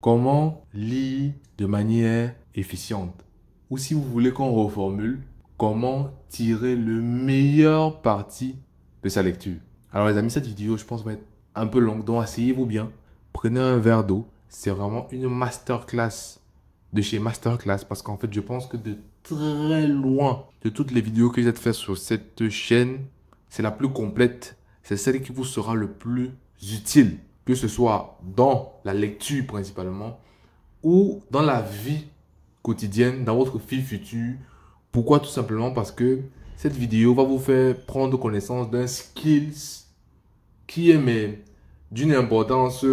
Comment lire de manière efficiente? Ou si vous voulez qu'on reformule, comment tirer le meilleur parti de sa lecture? Alors les amis, cette vidéo, je pense, va être un peu longue, donc asseyez-vous bien. Prenez un verre d'eau. C'est vraiment une masterclass de chez Masterclass parce qu'en fait, je pense que de très loin, de toutes les vidéos que j'ai faites sur cette chaîne, c'est la plus complète. C'est celle qui vous sera le plus utile, que ce soit dans la lecture principalement ou dans la vie quotidienne, dans votre vie future. Pourquoi? Tout simplement parce que cette vidéo va vous faire prendre connaissance d'un skills qui est d'une importance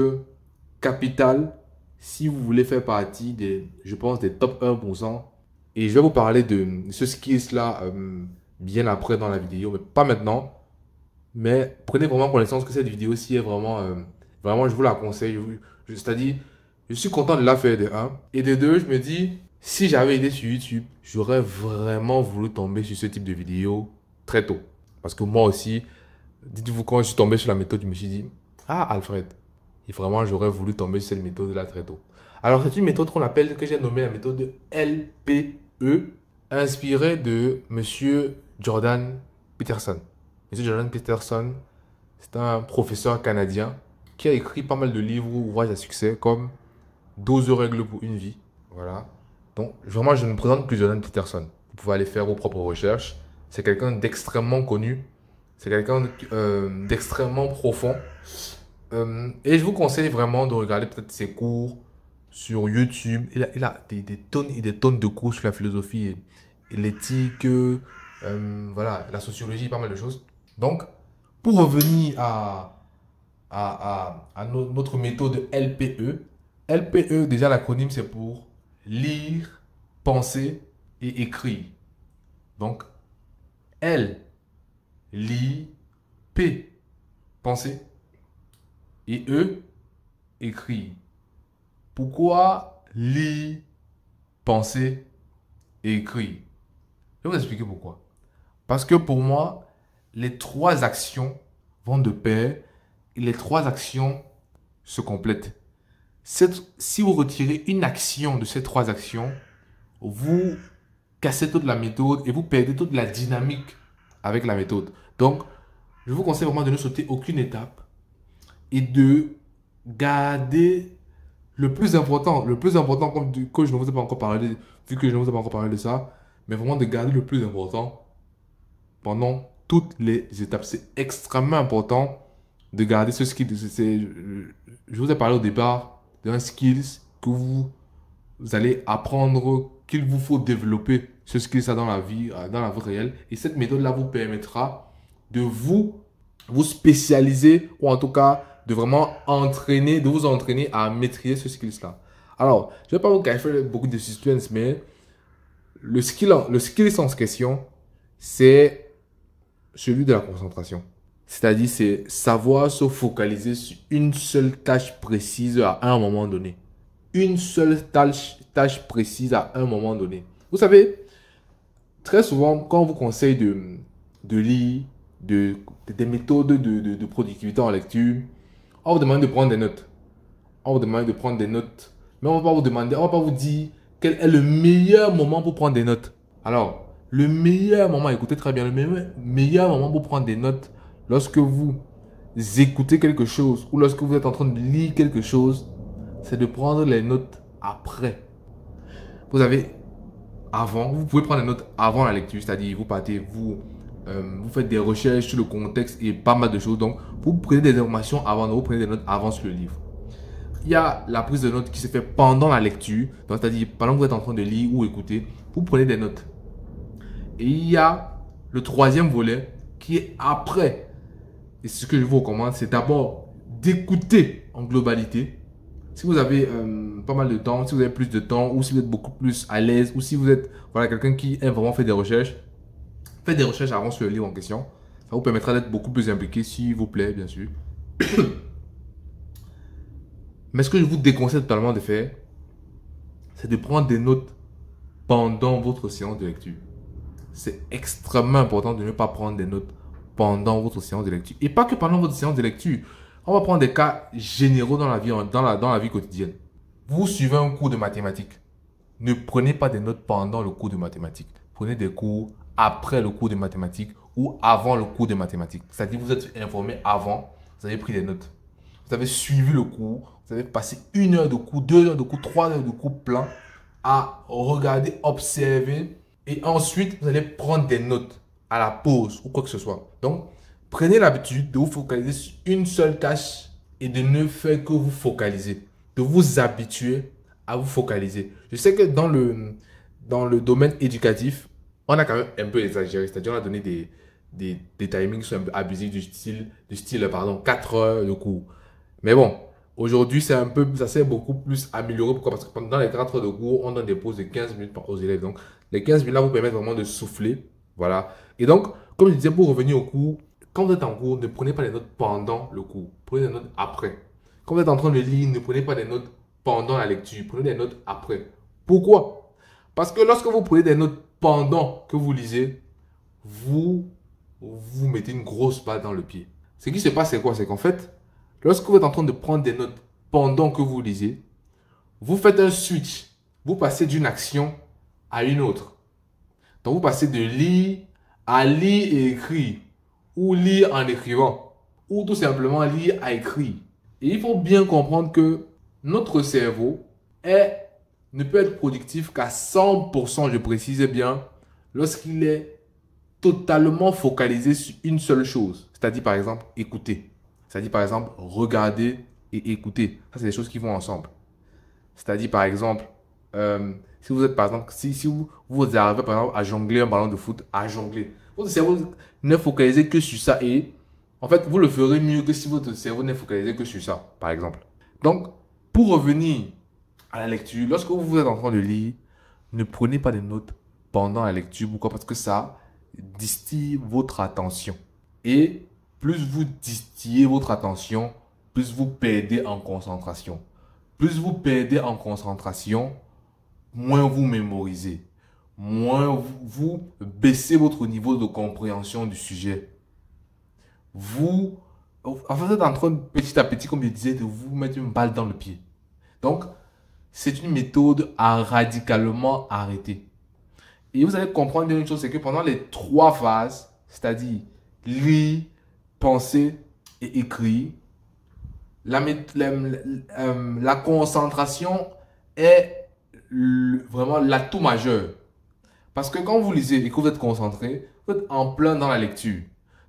capitale si vous voulez faire partie des, je pense, des top 1%. Et je vais vous parler de ce skills-là bien après dans la vidéo, mais pas maintenant. Mais prenez vraiment connaissance que cette vidéo-ci est vraiment, vraiment, je vous la conseille. C'est-à-dire, je suis content de la faire de un. Et de deux, je me dis, si j'avais été sur YouTube, j'aurais vraiment voulu tomber sur ce type de vidéo très tôt. Parce que moi aussi, dites-vous, quand je suis tombé sur la méthode, je me suis dit, ah, Alfred, et vraiment, j'aurais voulu tomber sur cette méthode-là très tôt. Alors, c'est une méthode qu'on appelle, que j'ai nommée la méthode LPE, inspirée de Monsieur Jordan Peterson. Monsieur Jordan Peterson, c'est un professeur canadien qui a écrit pas mal de livres ou ouvrages à succès comme 12 règles pour une vie. Voilà. Donc, vraiment, je ne présente plus Jordan Peterson. Vous pouvez aller faire vos propres recherches. C'est quelqu'un d'extrêmement connu. C'est quelqu'un d'extrêmement profond. Et je vous conseille vraiment de regarder peut-être ses cours sur YouTube. Il a des tonnes et des tonnes de cours sur la philosophie et l'éthique, voilà, la sociologie, pas mal de choses. Donc, pour revenir à notre méthode LPE, LPE, déjà l'acronyme, c'est pour lire, penser et écrire. Donc, L, lire, P, penser, et E, écrire. Pourquoi lire, penser et écrire? Je vais vous expliquer pourquoi. Parce que pour moi, les trois actions vont de pair et les trois actions se complètent. Si vous retirez une action de ces trois actions, vous cassez toute la méthode et vous perdez toute la dynamique avec la méthode. Donc, je vous conseille vraiment de ne sauter aucune étape et de garder le plus important, comme que je ne vous ai pas encore parlé, vu que je ne vous ai pas encore parlé de ça, mais vraiment de garder le plus important pendant toutes les étapes. C'est extrêmement important de garder ce skill. Je vous ai parlé au départ d'un skills que vous allez apprendre, qu'il vous faut développer ce skill-là dans la vie réelle. Et cette méthode-là vous permettra de vous spécialiser ou en tout cas de vraiment entraîner, de vous entraîner à maîtriser ce skill-là. Alors, je ne vais pas vous faire beaucoup de suspense, mais le skill en question, c'est celui de la concentration. C'est-à-dire, c'est savoir se focaliser sur une seule tâche précise à un moment donné. Une seule tâche précise à un moment donné. Vous savez, très souvent, quand on vous conseille de lire, des méthodes de productivité en lecture, on vous demande de prendre des notes. On vous demande de prendre des notes. Mais on va pas vous demander, on va pas vous dire quel est le meilleur moment pour prendre des notes. Alors, le meilleur moment, écoutez très bien, le meilleur moment pour prendre des notes, lorsque vous écoutez quelque chose ou lorsque vous êtes en train de lire quelque chose, c'est de prendre les notes après. Vous avez avant, vous pouvez prendre des notes avant la lecture, c'est-à-dire vous partez, vous faites des recherches sur le contexte et pas mal de choses. Donc, vous prenez des informations avant, vous prenez des notes avant sur le livre. Il y a la prise de notes qui se fait pendant la lecture, c'est-à-dire pendant que vous êtes en train de lire ou écouter, vous prenez des notes. Et il y a le troisième volet qui est après. Et ce que je vous recommande, c'est d'abord d'écouter en globalité. Si vous avez pas mal de temps, si vous avez plus de temps, ou si vous êtes beaucoup plus à l'aise, ou si vous êtes voilà, quelqu'un qui aime vraiment faire des recherches, faites des recherches avant sur le livre en question. Ça vous permettra d'être beaucoup plus impliqué, s'il vous plaît, bien sûr. Mais ce que je vous déconseille totalement de faire, c'est de prendre des notes pendant votre séance de lecture. C'est extrêmement important de ne pas prendre des notes pendant votre séance de lecture. Et pas que pendant votre séance de lecture. On va prendre des cas généraux dans la vie, dans la vie quotidienne. vous suivez un cours de mathématiques. Ne prenez pas des notes pendant le cours de mathématiques. Prenez des cours après le cours de mathématiques ou avant le cours de mathématiques. C'est-à-dire vous êtes informé avant, vous avez pris des notes. Vous avez suivi le cours, vous avez passé 1 heure de cours, 2 heures de cours, 3 heures de cours plein à regarder, observer et ensuite vous allez prendre des notes à la pause ou quoi que ce soit. Donc, prenez l'habitude de vous focaliser sur une seule tâche et de ne faire que vous focaliser. De vous habituer à vous focaliser. Je sais que dans le domaine éducatif, on a quand même un peu exagéré. C'est-à-dire on a donné des timings qui sont un peu abusifs du style pardon, 4 heures de cours. Mais bon, aujourd'hui, ça s'est beaucoup plus amélioré. Pourquoi? Parce que pendant les 4 heures de cours, on donne des pauses de 15 minutes aux élèves. Donc, les 15 minutes là vous permettent vraiment de souffler. Voilà. Et donc, comme je disais, pour revenir au cours, quand vous êtes en cours, ne prenez pas les notes pendant le cours. Prenez des notes après. Quand vous êtes en train de lire, ne prenez pas des notes pendant la lecture. Prenez des notes après. Pourquoi? Parce que lorsque vous prenez des notes pendant que vous lisez, vous mettez une grosse balle dans le pied. Ce qui se passe, c'est quoi? C'est qu'en fait, lorsque vous êtes en train de prendre des notes pendant que vous lisez, vous faites un switch. Vous passez d'une action à une autre. Donc, vous passez de lire à lire et écrire. Ou lire en écrivant. Ou tout simplement lire à écrire. Et il faut bien comprendre que notre cerveau ne peut être productif qu'à 100%, je précise bien, lorsqu'il est totalement focalisé sur une seule chose. C'est-à-dire, par exemple, écouter. C'est-à-dire, par exemple, regarder et écouter. Ça, c'est des choses qui vont ensemble. C'est-à-dire, par exemple, si vous êtes, par exemple, si vous arrivez, par exemple, à jongler un ballon de foot, à jongler. Votre cerveau n'est focalisé que sur ça et, en fait, vous le ferez mieux que si votre cerveau n'est focalisé que sur ça, par exemple. Donc, pour revenir à la lecture, lorsque vous êtes en train de lire, ne prenez pas de notes pendant la lecture. Pourquoi? Parce que ça distille votre attention. Et plus vous distillez votre attention, plus vous perdez en concentration. Plus vous perdez en concentration, moins vous mémorisez. Moins vous baissez votre niveau de compréhension du sujet. Vous êtes en train, petit à petit, comme je disais, de vous mettre une balle dans le pied. Donc, c'est une méthode à radicalement arrêter. Et vous allez comprendre une chose, c'est que pendant les 3 phases, c'est-à-dire lire, penser et écrire, la concentration est vraiment l'atout majeur. Parce que quand vous lisez et que vous êtes concentré, vous êtes en plein dans la lecture.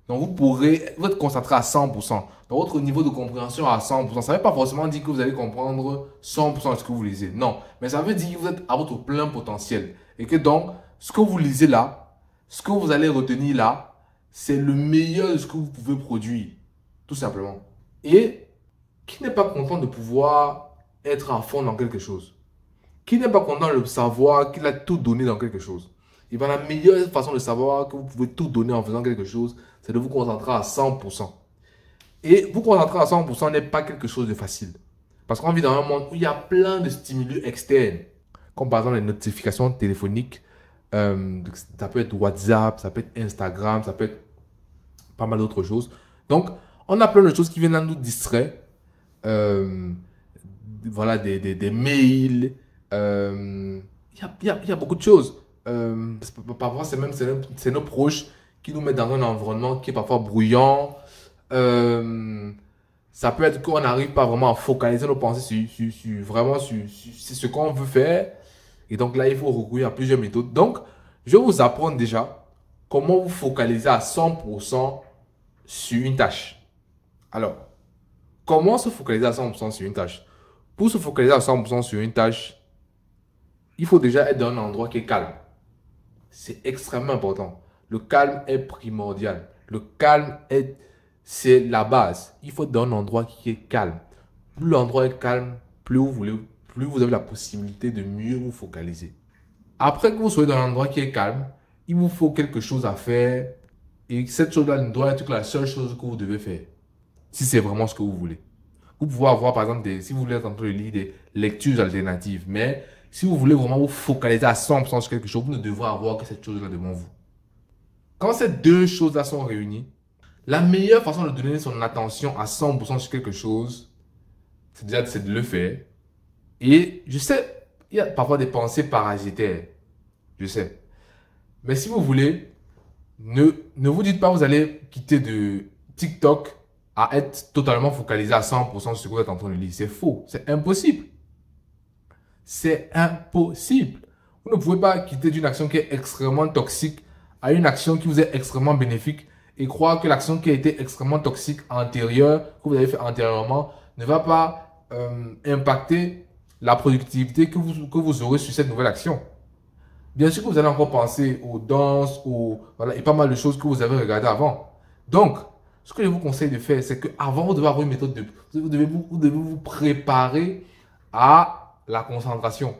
Donc vous êtes concentré à 100%. Donc votre niveau de compréhension à 100%. Ça ne veut pas forcément dire que vous allez comprendre 100% de ce que vous lisez. Non. Mais ça veut dire que vous êtes à votre plein potentiel. Et que donc, ce que vous lisez là, ce que vous allez retenir là, c'est le meilleur de ce que vous pouvez produire. Tout simplement. Et qui n'est pas content de pouvoir être à fond dans quelque chose? Qui n'est pas content de savoir qu'il a tout donné dans quelque chose? Et bien la meilleure façon de savoir que vous pouvez tout donner en faisant quelque chose, c'est de vous concentrer à 100%. Et vous concentrer à 100% n'est pas quelque chose de facile. Parce qu'on vit dans un monde où il y a plein de stimuli externes. Comme par exemple les notifications téléphoniques. Ça peut être WhatsApp, ça peut être Instagram, ça peut être pas mal d'autres choses. Donc, on a plein de choses qui viennent à nous distraire. Voilà, des mails. Il y a beaucoup de choses. Parfois, c'est nos proches qui nous mettent dans un environnement qui est parfois bruyant. Ça peut être qu'on n'arrive pas vraiment à focaliser nos pensées sur ce qu'on veut faire. Et donc là, il faut recourir à plusieurs méthodes. Donc, je vais vous apprendre déjà comment vous focaliser à 100% sur une tâche. Alors, comment se focaliser à 100% sur une tâche? Pour se focaliser à 100% sur une tâche, il faut déjà être dans un endroit qui est calme. C'est extrêmement important. Le calme est primordial. Le calme c'est la base. Il faut être dans un endroit qui est calme. Plus l'endroit est calme, plus vous avez la possibilité de mieux vous focaliser. Après que vous soyez dans un endroit qui est calme, il vous faut quelque chose à faire. Et cette chose-là ne doit être la seule chose que vous devez faire. Si c'est vraiment ce que vous voulez. Vous pouvez avoir, par exemple, si vous voulez être en train de lire des lectures alternatives. Mais si vous voulez vraiment vous focaliser à 100% sur quelque chose, vous ne devrez avoir que cette chose-là devant vous. Quand ces deux choses-là sont réunies, la meilleure façon de donner son attention à 100% sur quelque chose, c'est de le faire. Et je sais, il y a parfois des pensées parasitaires. Je sais. Mais si vous voulez, ne vous dites pas que vous allez quitter de TikTok à être totalement focalisé à 100% sur ce que vous êtes en train de lire. C'est faux. C'est impossible. C'est impossible. Vous ne pouvez pas quitter d'une action qui est extrêmement toxique à une action qui vous est extrêmement bénéfique et croire que l'action qui a été extrêmement toxique antérieure, que vous avez fait antérieurement, ne va pas impacter la productivité que vous aurez sur cette nouvelle action. Bien sûr que vous allez encore penser aux danses, voilà, et pas mal de choses que vous avez regardées avant. Donc, ce que je vous conseille de faire, c'est qu'avant, vous devez avoir une méthode vous devez vous préparer à la concentration.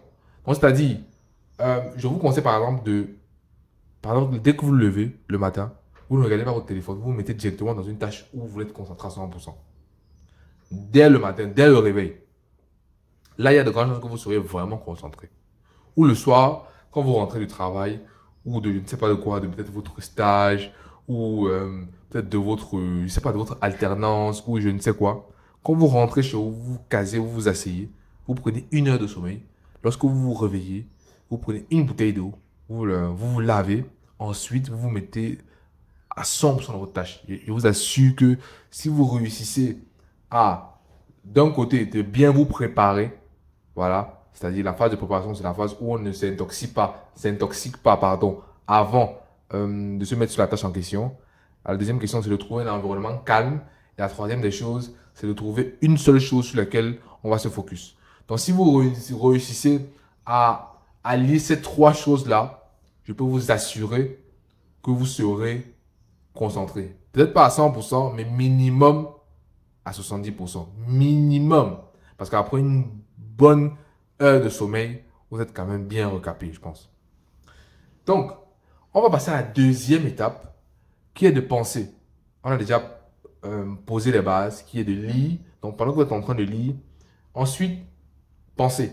Donc, c'est-à-dire, je vous conseille par exemple dès que vous le levez le matin, vous ne regardez pas votre téléphone, vous vous mettez directement dans une tâche où vous voulez être concentré à 100%. Dès le matin, dès le réveil. Là, il y a de grandes chances que vous serez vraiment concentré. Ou le soir, quand vous rentrez du travail, ou de je ne sais pas de quoi, de peut-être votre stage, ou peut-être de votre, je ne sais pas, de votre alternance, ou je ne sais quoi. Quand vous rentrez chez vous, vous vous casez, vous vous asseyez, vous prenez 1 heure de sommeil. Lorsque vous vous réveillez, vous prenez une bouteille d'eau, vous lavez, ensuite vous vous mettez à 100% dans votre tâche. Je vous assure que si vous réussissez à, d'un côté, de bien vous préparer, voilà, c'est-à-dire la phase de préparation, c'est la phase où on ne s'intoxique pas, pardon, avant de se mettre sur la tâche en question. La deuxième question, c'est de trouver un environnement calme. Et la troisième des choses, c'est de trouver une seule chose sur laquelle on va se focus. Donc, si vous réussissez à allier ces 3 choses-là, je peux vous assurer que vous serez concentré. Peut-être pas à 100%, mais minimum à 70%. Minimum. Parce qu'après une bonne heure de sommeil, vous êtes quand même bien recapé, je pense. Donc, on va passer à la deuxième étape, qui est de penser. On a déjà posé les bases, qui est de lire. Donc, pendant que vous êtes en train de lire, ensuite, pensez.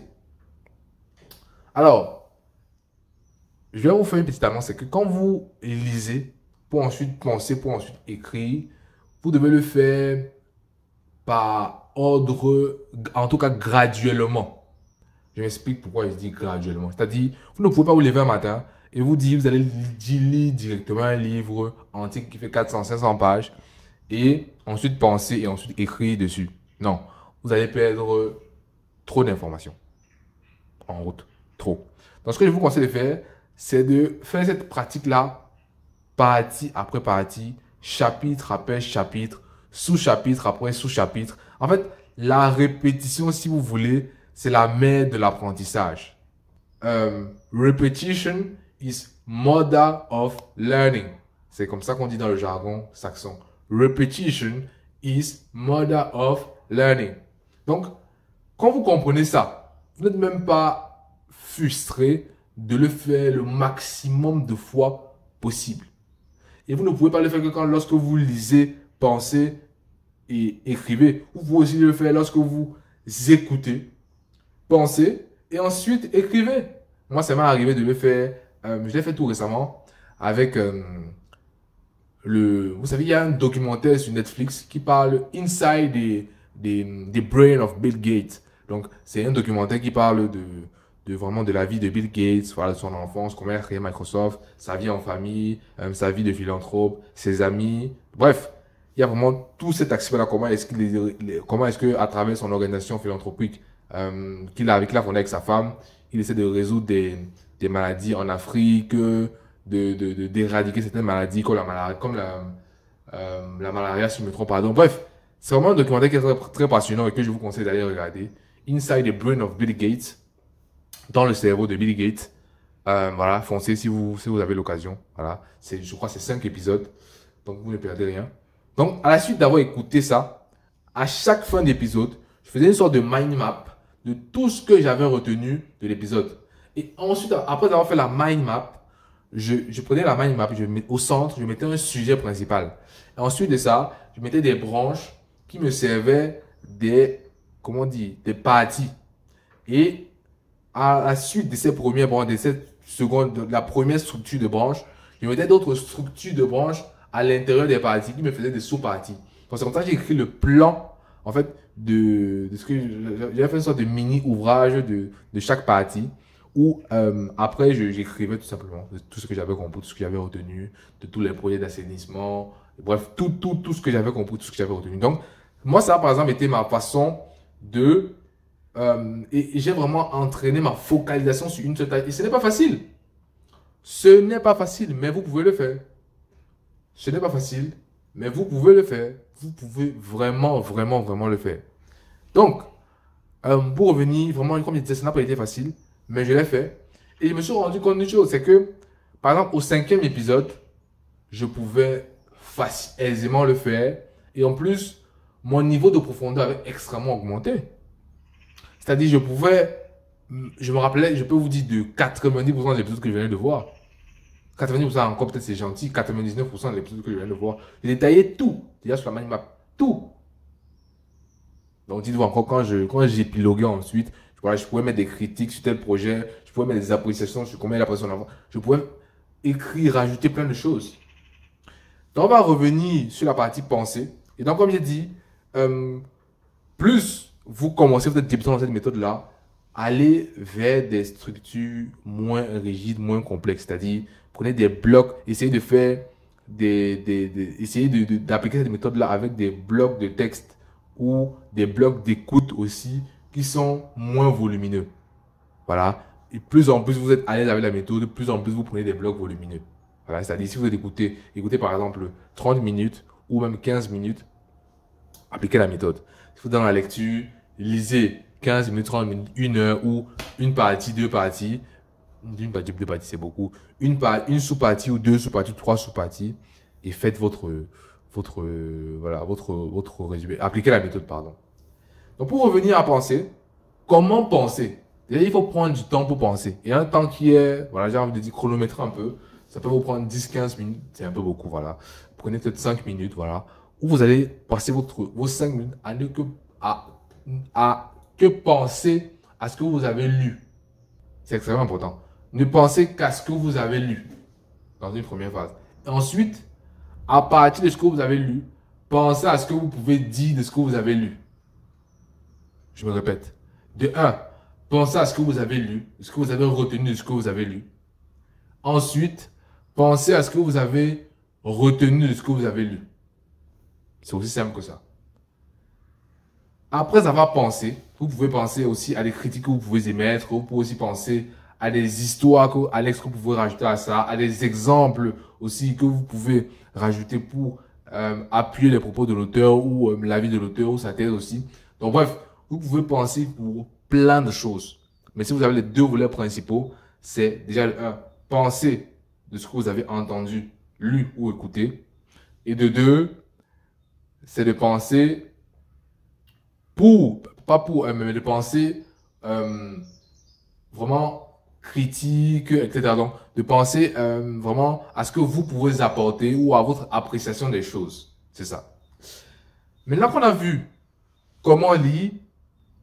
Alors, je vais vous faire une petite annonce, c'est que quand vous lisez, pour ensuite penser, pour ensuite écrire, vous devez le faire par ordre, en tout cas graduellement. Je m'explique pourquoi je dis graduellement. C'est-à-dire, vous ne pouvez pas vous lever un matin et vous dire, vous allez lire directement un livre entier qui fait 400-500 pages et ensuite penser et ensuite écrire dessus. Non, vous allez perdre trop d'informations en route. Trop. Donc, ce que je vous conseille de faire, c'est de faire cette pratique-là partie après partie, chapitre après chapitre, sous-chapitre après sous-chapitre. En fait, la répétition, si vous voulez, c'est la mère de l'apprentissage. Repetition is mother of learning. C'est comme ça qu'on dit dans le jargon saxon. Repetition is mother of learning. Donc, quand vous comprenez ça, vous n'êtes même pas frustré de le faire le maximum de fois possible. Et vous ne pouvez pas le faire que lorsque vous lisez, pensez et écrivez. Vous pouvez aussi le faire lorsque vous écoutez, pensez et ensuite écrivez. Moi, ça m'est arrivé de le faire. Je l'ai fait tout récemment avec vous savez, il y a un documentaire sur Netflix qui parle Inside the Brain of Bill Gates. Donc, c'est un documentaire qui parle vraiment de la vie de Bill Gates, voilà, de son enfance, comment il a créé Microsoft, sa vie en famille, sa vie de philanthrope, ses amis. Bref, il y a vraiment tout cet aspect-là. Comment est-ce que à travers son organisation philanthropique qu'il a fondée avec sa femme, il essaie de résoudre des maladies en Afrique, d'éradiquer certaines maladies comme la malaria, si je me trompe pas. Donc, bref, c'est vraiment un documentaire qui est très, très passionnant et que je vous conseille d'aller regarder. Inside the Brain of Bill Gates, dans le cerveau de Bill Gates. Voilà, foncez si vous avez l'occasion. Voilà, je crois que c'est 5 épisodes, donc vous ne perdez rien. Donc, à la suite d'avoir écouté ça, à chaque fin d'épisode, je faisais une sorte de mind map de tout ce que j'avais retenu de l'épisode. Et ensuite, après avoir fait la mind map, je prenais la mind map, au centre, je mettais un sujet principal. Et ensuite de ça, je mettais des branches qui me servaient des parties. Et à la suite de ces premières branches, de cette seconde, de la première structure de branche, je mettais d'autres structures de branches à l'intérieur des parties qui me faisaient des sous-parties. Donc c'est comme ça que j'ai écrit le plan, en fait, de ce que j'avais fait une sorte de mini ouvrage de chaque partie où après j'écrivais tout simplement de tout ce que j'avais compris, tout ce que j'avais retenu, de tous les projets d'assainissement, bref, tout ce que j'avais compris, tout ce que j'avais retenu. Donc, moi, ça, par exemple, était ma façon de... et j'ai vraiment entraîné ma focalisation sur une seule tâche. Et ce n'est pas facile. Ce n'est pas facile, mais vous pouvez le faire. Ce n'est pas facile, mais vous pouvez le faire. Vous pouvez vraiment, vraiment, vraiment le faire. Donc, pour revenir, vraiment, comme je disais, ça n'a pas été facile, mais je l'ai fait. Et je me suis rendu compte d'une chose, c'est que, par exemple, au 5e épisode, je pouvais aisément le faire. Et en plus, mon niveau de profondeur avait extrêmement augmenté. C'est-à-dire, je me rappelais, je peux vous dire, de 90% des épisodes que je venais de voir. 90% encore, peut-être c'est gentil, 99% de l'épisode que je viens de voir. J'ai détaillé tout, déjà sur la mind map, tout. Donc dites-vous encore, quand j'épiloguais ensuite, voilà, je pouvais mettre des critiques sur tel projet, je pouvais mettre des appréciations sur combien la personne avant, je pouvais écrire, rajouter plein de choses. Donc on va revenir sur la partie pensée. Et donc comme j'ai dit, plus vous commencez, vous êtes débutant dans cette méthode-là, allez vers des structures moins rigides, moins complexes. C'est-à-dire, prenez des blocs, essayez de faire essayez d'appliquer cette méthode-là avec des blocs de texte ou des blocs d'écoute aussi qui sont moins volumineux. Voilà. Et plus en plus vous êtes à l'aise avec la méthode, de plus en plus vous prenez des blocs volumineux. Voilà. C'est-à-dire, si vous écoutez par exemple 30 minutes ou même 15 minutes, appliquez la méthode. Si vous êtes dans la lecture, lisez 15 minutes, 30 minutes, 1 heure ou une partie, deux parties. Une partie, deux parties, c'est beaucoup. Une sous-partie ou deux sous-parties, trois sous-parties. Et faites votre résumé. Appliquez la méthode, pardon. Donc, pour revenir à penser, comment penser? Déjà, il faut prendre du temps pour penser. Et un temps qui est, voilà, j'ai envie de dire chronométrer un peu. Ça peut vous prendre 10-15 minutes. C'est un peu beaucoup, voilà. Prenez peut-être 5 minutes, voilà. Où vous allez passer vos 5 minutes à que penser à ce que vous avez lu. C'est extrêmement important. Ne pensez qu'à ce que vous avez lu dans une première phase. Et ensuite, à partir de ce que vous avez lu, pensez à ce que vous pouvez dire de ce que vous avez lu. Je me répète. De 1, pensez à ce que vous avez lu, ce que vous avez retenu de ce que vous avez lu. Ensuite, pensez à ce que vous avez retenu de ce que vous avez lu. C'est aussi simple que ça. Après avoir pensé, vous pouvez penser aussi à des critiques que vous pouvez émettre. Vous pouvez aussi penser à des histoires que Alex que vous pouvez rajouter à ça, à des exemples aussi que vous pouvez rajouter pour appuyer les propos de l'auteur ou l'avis de l'auteur ou sa thèse aussi. Donc bref, vous pouvez penser pour plein de choses. Mais si vous avez les deux volets principaux, c'est déjà le 1, penser de ce que vous avez entendu, lu ou écouté. Et de 2, c'est de penser mais de penser vraiment critique, etc. Donc, de penser vraiment à ce que vous pouvez apporter ou à votre appréciation des choses. C'est ça. Maintenant qu'on a vu comment lire,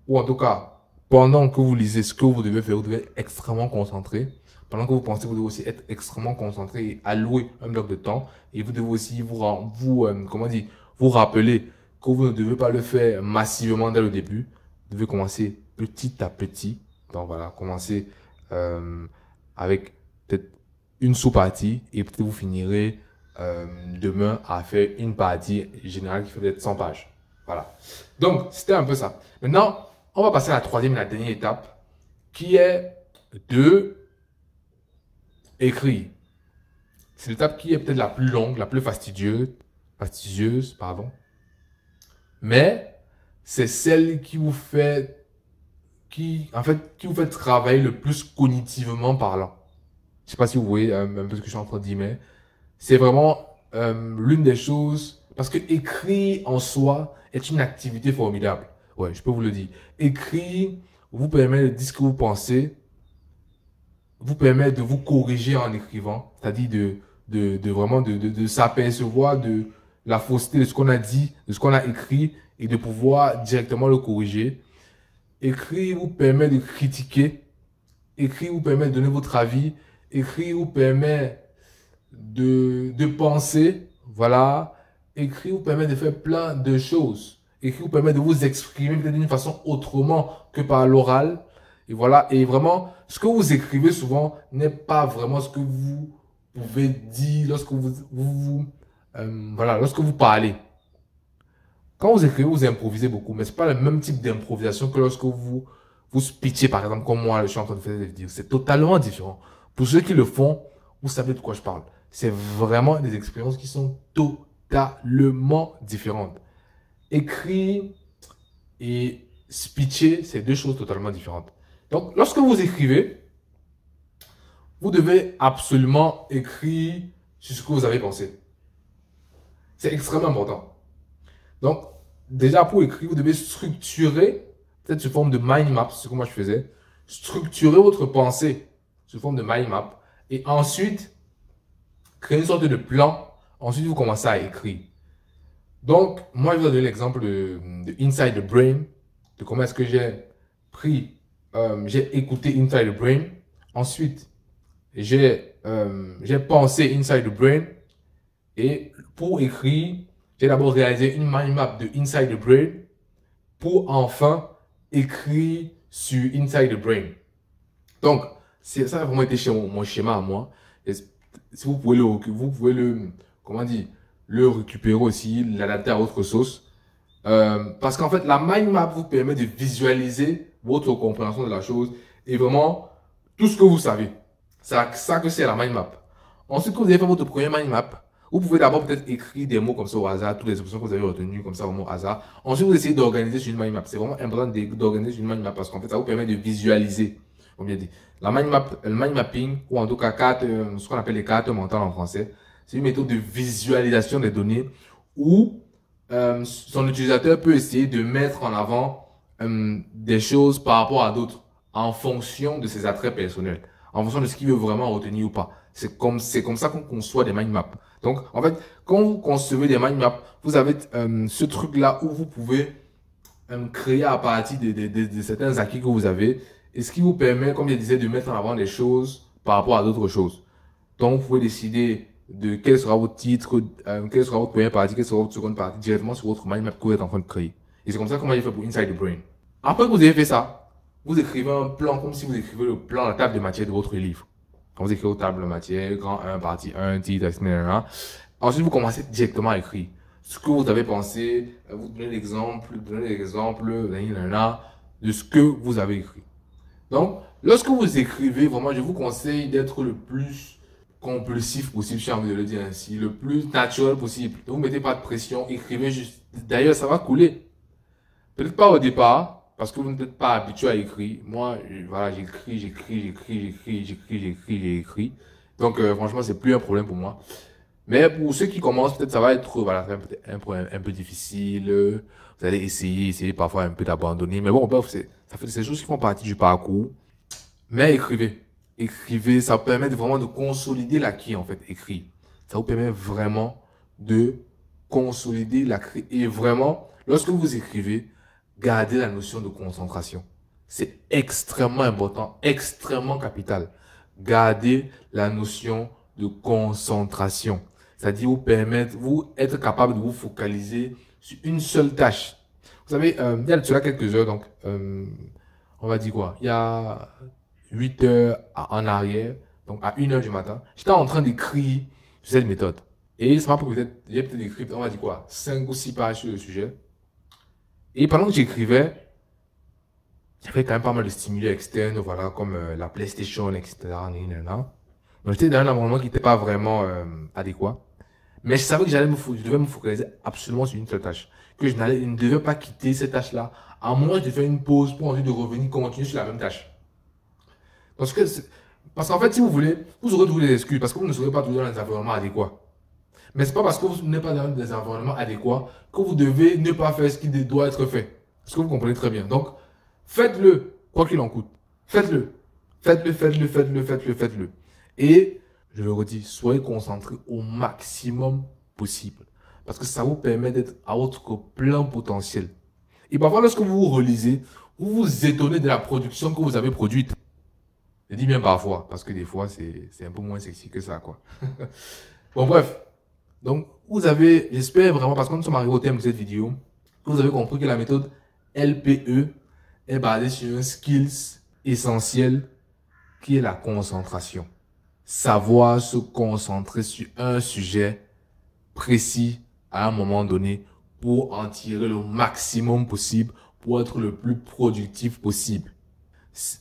ou en tout cas, pendant que vous lisez ce que vous devez faire, vous devez être extrêmement concentré. Pendant que vous pensez, vous devez aussi être extrêmement concentré et allouer un bloc de temps. Et vous devez aussi vous rappeler que vous ne devez pas le faire massivement dès le début. Vous devez commencer petit à petit. Donc voilà, commencer avec peut-être une sous-partie et peut-être vous finirez demain à faire une partie générale qui fait peut-être 100 pages. Voilà. Donc, c'était un peu ça. Maintenant, on va passer à la troisième et la dernière étape qui est de écrire. C'est l'étape qui est peut-être la plus longue, la plus fastidieuse, pardon. Mais c'est celle qui vous fait travailler le plus cognitivement parlant. Je sais pas si vous voyez un peu ce que je suis en train de dire, mais c'est vraiment l'une des choses, parce que écrire en soi est une activité formidable. Ouais, je peux vous le dire. Écrire vous permet de dire ce que vous pensez, vous permet de vous corriger en écrivant, c'est-à-dire de s'apercevoir de la fausseté de ce qu'on a dit, de ce qu'on a écrit et de pouvoir directement le corriger. Écrire vous permet de critiquer. Écrire vous permet de donner votre avis. Écrire vous permet de penser. Voilà. Écrire vous permet de faire plein de choses. Écrire vous permet de vous exprimer peut-être d'une façon autrement que par l'oral. Et voilà. Et vraiment, ce que vous écrivez souvent n'est pas vraiment ce que vous pouvez dire lorsque voilà, lorsque vous parlez. Quand vous écrivez, vous improvisez beaucoup, mais ce n'est pas le même type d'improvisation que lorsque vous speechez, par exemple, comme moi, je suis en train de faire des vidéos. C'est totalement différent. Pour ceux qui le font, vous savez de quoi je parle. C'est vraiment des expériences qui sont totalement différentes. Écrire et speecher, c'est deux choses totalement différentes. Donc, lorsque vous écrivez, vous devez absolument écrire sur ce que vous avez pensé. C'est extrêmement important. Donc, déjà pour écrire, vous devez structurer, peut-être sous forme de mind map, c'est ce que moi je faisais, structurer votre pensée sous forme de mind map et ensuite créer une sorte de plan. Ensuite, vous commencez à écrire. Donc, moi, je vais vous donner l'exemple de Inside the Brain, de comment est-ce que j'ai j'ai écouté Inside the Brain. Ensuite, j'ai pensé Inside the Brain. Et pour écrire, j'ai d'abord réalisé une mind map de Inside the Brain pour enfin écrire sur Inside the Brain. Donc, ça a vraiment été mon schéma à moi. Et si vous pouvez comment dire, le récupérer aussi, l'adapter à votre sauce. Parce qu'en fait, la mind map vous permet de visualiser votre compréhension de la chose et vraiment tout ce que vous savez. C'est ça que c'est la mind map. Ensuite, quand vous avez fait votre premier mind map, vous pouvez d'abord peut-être écrire des mots comme ça au hasard, toutes les expressions que vous avez retenues comme ça au mot hasard. Ensuite, vous essayez d'organiser sur une mind map. C'est vraiment important d'organiser sur une mind map parce qu'en fait, ça vous permet de visualiser. Comme bien dit. La mind map, le mind mapping, ou en tout cas ce qu'on appelle les cartes mentales en français, c'est une méthode de visualisation des données où son utilisateur peut essayer de mettre en avant des choses par rapport à d'autres en fonction de ses attraits personnels, en fonction de ce qu'il veut vraiment retenir ou pas. C'est comme ça qu'on conçoit des mind maps. Donc, en fait, quand vous concevez des mind maps, vous avez ce truc-là où vous pouvez créer à partir de certains acquis que vous avez et ce qui vous permet, comme je disais, de mettre en avant des choses par rapport à d'autres choses. Donc, vous pouvez décider de quel sera votre titre, quelle sera votre première partie, quelle sera votre seconde partie directement sur votre mind map que vous êtes en train de créer. Et c'est comme ça que moi j'ai fait pour Inside the Brain. Après que vous avez fait ça, vous écrivez un plan comme si vous écrivez le plan, la table de matière de votre livre. Quand vous écrivez aux tables de matière, grand 1, partie 1, titre, etc. Ensuite, vous commencez directement à écrire ce que vous avez pensé, vous donnez l'exemple, de ce que vous avez écrit. Donc, lorsque vous écrivez, vraiment, je vous conseille d'être le plus compulsif possible, j'ai envie de le dire ainsi, le plus naturel possible. Ne vous mettez pas de pression, écrivez juste. D'ailleurs, ça va couler. Peut-être pas au départ, parce que vous n'êtes pas habitué à écrire. Moi, voilà, j'écris. Donc, franchement, c'est plus un problème pour moi. Mais pour ceux qui commencent, peut-être ça va être voilà, un peu difficile. Vous allez essayer parfois un peu d'abandonner. Mais bon, bref, ça fait ces choses qui font partie du parcours. Mais écrivez. Écrivez, ça permet vraiment de consolider l'acquis, en fait, écrit. Ça vous permet vraiment de consolider l'acquis. Et vraiment, lorsque vous écrivez, gardez la notion de concentration. C'est extrêmement important, extrêmement capital. Gardez la notion de concentration. C'est-à-dire vous être capable de vous focaliser sur une seule tâche. Vous savez, il y a de cela quelques heures, donc on va dire quoi? Il y a 8 heures en arrière, donc à 1 heure du matin, j'étais en train d'écrire sur cette méthode. Et ça m'a pris j'ai peut-être écrit, on va dire quoi, 5 ou 6 pages sur le sujet. Et pendant que j'écrivais, j'avais quand même pas mal de stimuli externes, voilà, comme la PlayStation, etc. Donc j'étais dans un environnement qui n'était pas vraiment adéquat. Mais je savais que je devais me focaliser absolument sur une seule tâche. Que je ne devais pas quitter cette tâche-là. À un moment, je devais faire une pause pour ensuite de revenir, continuer sur la même tâche. Parce qu'en fait, si vous voulez, vous aurez trouvé des excuses parce que vous ne serez pas toujours dans des environnements adéquats. Mais ce n'est pas parce que vous n'êtes pas dans des environnements adéquats que vous devez ne pas faire ce qui doit être fait. Est-ce que vous comprenez très bien? Donc, faites-le, quoi qu'il en coûte. Faites-le. Faites-le. Et, je le redis, soyez concentrés au maximum possible. Parce que ça vous permet d'être à votre plein potentiel. Et parfois, lorsque vous vous relisez, vous vous étonnez de la production que vous avez produite. Je dis bien parfois, parce que des fois, c'est un peu moins sexy que ça, quoi. Bon, bref. Donc, j'espère vraiment, parce que nous sommes arrivés au thème de cette vidéo, que vous avez compris que la méthode LPE est basée sur un skills essentiel qui est la concentration. Savoir se concentrer sur un sujet précis à un moment donné pour en tirer le maximum possible, pour être le plus productif possible.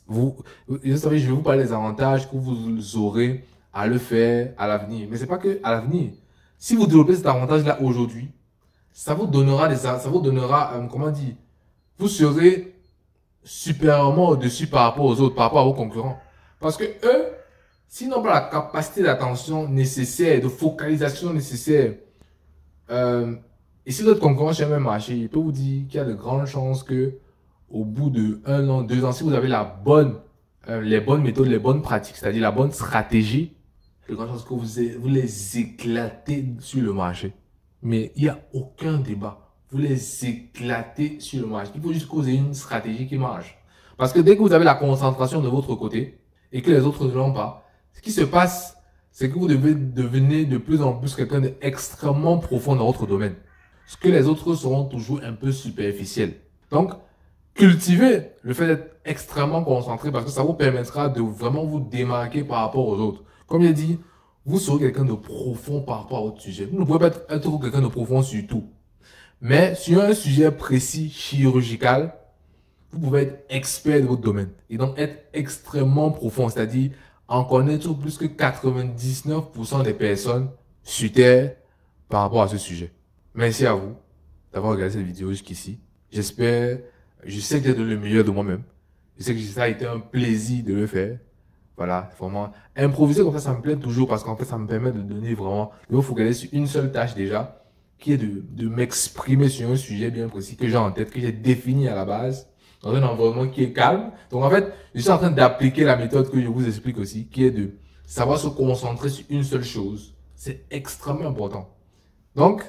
Vous savez, je vais vous parler des avantages que vous aurez à le faire à l'avenir. Mais c'est pas que à l'avenir. Si vous développez cet avantage-là aujourd'hui, ça vous donnera, comment dire, vous serez supérieurement au-dessus par rapport aux autres, par rapport à vos concurrents. Parce que eux, s'ils n'ont pas la capacité d'attention nécessaire, de focalisation nécessaire, et si votre concurrent sur le même marché, il peut vous dire qu'il y a de grandes chances que au bout de 1 an, 2 ans, si vous avez les bonnes méthodes, les bonnes pratiques, c'est-à-dire la bonne stratégie, il y a de grandes chances que vous les éclatez sur le marché. Mais il n'y a aucun débat. Vous les éclatez sur le marché. Il faut juste que vous ayez une stratégie qui marche. Parce que dès que vous avez la concentration de votre côté et que les autres ne l'ont pas, ce qui se passe, c'est que vous devez devenir de plus en plus quelqu'un d'extrêmement profond dans votre domaine. Ce que les autres seront toujours un peu superficiels. Donc, cultivez le fait d'être extrêmement concentré parce que ça vous permettra de vraiment vous démarquer par rapport aux autres. Comme j'ai dit, vous serez quelqu'un de profond par rapport à votre sujet. Vous ne pouvez pas être quelqu'un de profond sur tout. Mais sur un sujet précis, chirurgical, vous pouvez être expert de votre domaine. Et donc être extrêmement profond, c'est-à-dire en connaître plus que 99% des personnes sur Terre par rapport à ce sujet. Merci à vous d'avoir regardé cette vidéo jusqu'ici. Je sais que j'ai donné le meilleur de moi-même. Je sais que ça a été un plaisir de le faire. Voilà, vraiment. Improviser comme ça me plaît toujours parce qu'en fait, ça me permet de donner vraiment, de me focaliser sur une seule tâche déjà, qui est de m'exprimer sur un sujet bien précis que j'ai en tête, que j'ai défini à la base, dans un environnement qui est calme. Donc en fait, je suis en train d'appliquer la méthode que je vous explique aussi, qui est de savoir se concentrer sur une seule chose. C'est extrêmement important. Donc,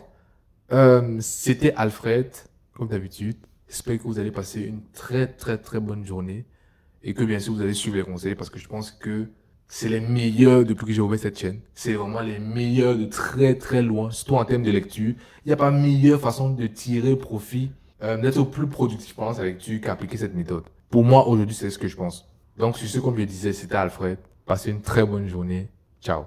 c'était Alfred, comme d'habitude. J'espère que vous allez passer une très bonne journée et que bien sûr vous allez suivre les conseils parce que je pense que c'est les meilleurs depuis que j'ai ouvert cette chaîne. C'est vraiment les meilleurs de très loin, surtout en termes de lecture. Il n'y a pas meilleure façon de tirer profit, d'être plus productif pendant sa lecture qu'appliquer cette méthode. Pour moi, aujourd'hui, c'est ce que je pense. Donc, sur ce, comme je disais, c'était Alfred. Passez une très bonne journée. Ciao.